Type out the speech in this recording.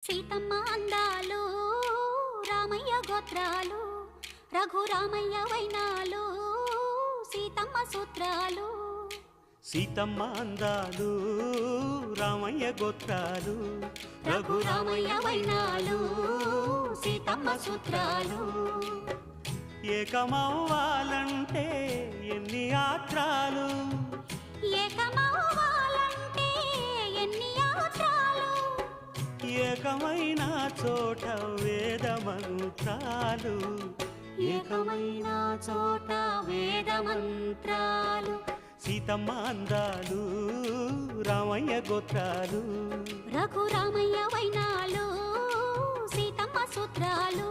సీతమ్మ అందాలు రామయ్య గోత్రాలు రఘురామయ్య వైనాలు సీతమ్మ సూత్రాలు. సీతమ్మ అందాలు రామయ్య గోత్రాలు రఘురామయ్య వైనాలు సీతమ్మ సూత్రాలు. ఏకమవ్వాలంటే ఎన్ని యాత్రాలు, ఏకమవ్వాలంటే ఎన్ని యాత్రాలు, ఏకమైన చోట వేద మంత్రాలు, ఏకమైన చోట వేద మంత్రాలు. సీతమ్మ అందాలు రామయ్య గోత్రాలు రఘురామయ్య వైనాలు సీతమ్మ సూత్రాలు.